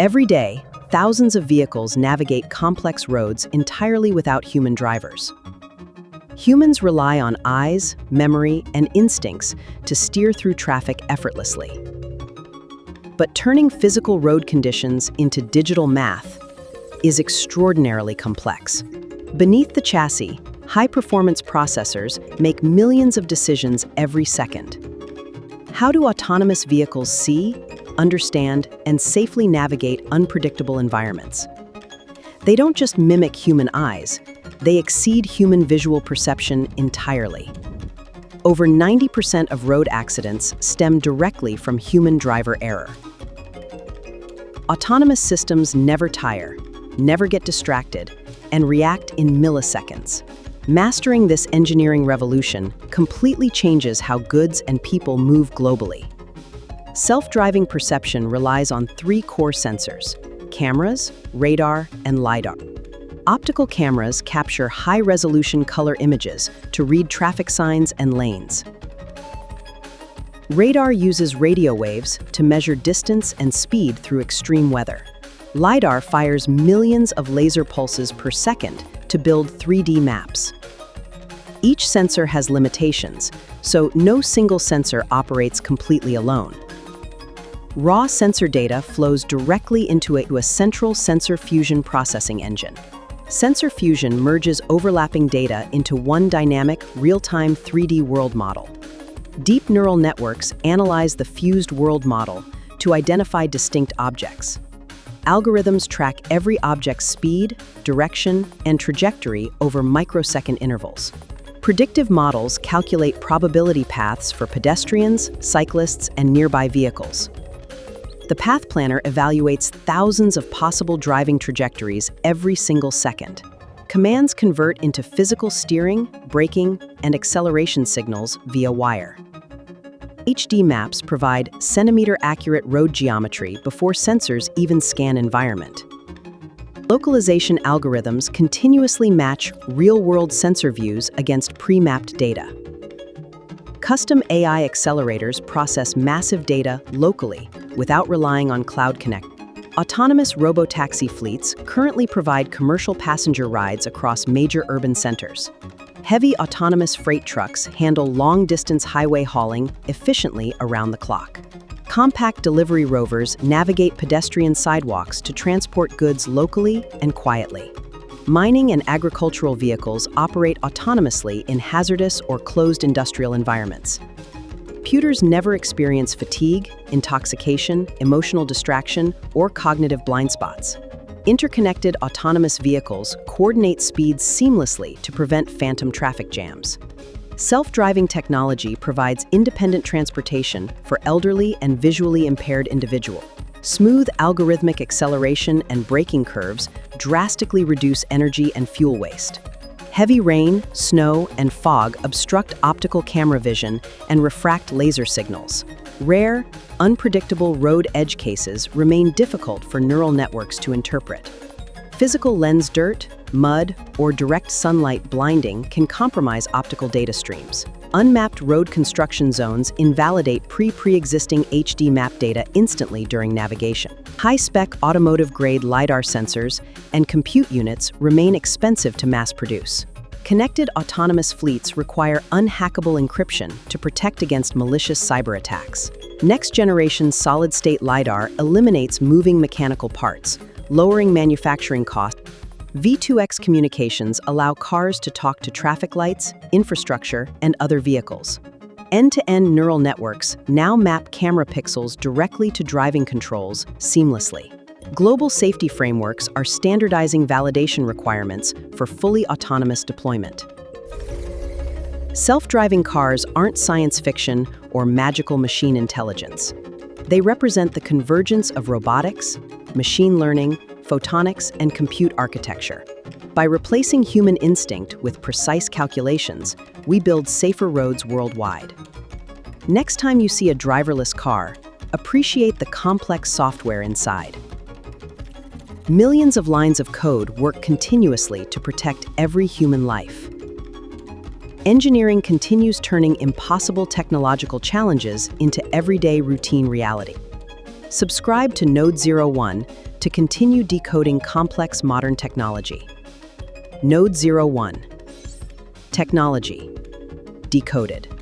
Every day, thousands of vehicles navigate complex roads entirely without human drivers. Humans rely on eyes, memory, and instincts to steer through traffic effortlessly. But turning physical road conditions into digital math is extraordinarily complex. Beneath the chassis, high-performance processors make millions of decisions every second. How do autonomous vehicles see, understand, and safely navigate unpredictable environments? They don't just mimic human eyes, they exceed human visual perception entirely. Over 90% of road accidents stem directly from human driver error. Autonomous systems never tire, never get distracted, and react in milliseconds. Mastering this engineering revolution completely changes how goods and people move globally. Self-driving perception relies on three core sensors: cameras, radar, and LiDAR. Optical cameras capture high-resolution color images to read traffic signs and lanes. Radar uses radio waves to measure distance and speed through extreme weather. LiDAR fires millions of laser pulses per second to build 3D maps. Each sensor has limitations, so no single sensor operates completely alone. Raw sensor data flows directly into a central sensor fusion processing engine. Sensor fusion merges overlapping data into one dynamic, real-time 3D world model. Deep neural networks analyze the fused world model to identify distinct objects. Algorithms track every object's speed, direction, and trajectory over microsecond intervals. Predictive models calculate probability paths for pedestrians, cyclists, and nearby vehicles. The Path Planner evaluates thousands of possible driving trajectories every single second. Commands convert into physical steering, braking, and acceleration signals via wire. HD maps provide centimeter-accurate road geometry before sensors even scan environment. Localization algorithms continuously match real-world sensor views against pre-mapped data. Custom AI accelerators process massive data locally without relying on cloud connect. Autonomous robotaxi fleets currently provide commercial passenger rides across major urban centers. Heavy autonomous freight trucks handle long-distance highway hauling efficiently around the clock. Compact delivery rovers navigate pedestrian sidewalks to transport goods locally and quietly. Mining and agricultural vehicles operate autonomously in hazardous or closed industrial environments. Computers never experience fatigue, intoxication, emotional distraction, or cognitive blind spots. Interconnected autonomous vehicles coordinate speeds seamlessly to prevent phantom traffic jams. Self-driving technology provides independent transportation for elderly and visually impaired individuals. Smooth algorithmic acceleration and braking curves drastically reduce energy and fuel waste. Heavy rain, snow, and fog obstruct optical camera vision and refract laser signals. Rare, unpredictable road edge cases remain difficult for neural networks to interpret. Physical lens dirt, mud, or direct sunlight blinding can compromise optical data streams. Unmapped road construction zones invalidate pre-existing HD map data instantly during navigation. High-spec automotive-grade LiDAR sensors and compute units remain expensive to mass produce. Connected autonomous fleets require unhackable encryption to protect against malicious cyber attacks. Next-generation solid-state LiDAR eliminates moving mechanical parts, lowering manufacturing costs. V2X communications allow cars to talk to traffic lights, infrastructure, and other vehicles. End-to-end neural networks now map camera pixels directly to driving controls seamlessly. Global safety frameworks are standardizing validation requirements for fully autonomous deployment. Self-driving cars aren't science fiction or magical machine intelligence. They represent the convergence of robotics, machine learning, photonics, and compute architecture. By replacing human instinct with precise calculations, we build safer roads worldwide. Next time you see a driverless car, appreciate the complex software inside. Millions of lines of code work continuously to protect every human life. Engineering continues turning impossible technological challenges into everyday routine reality. Subscribe to Node 01 to continue decoding complex modern technology. Node 01. Technology. Decoded.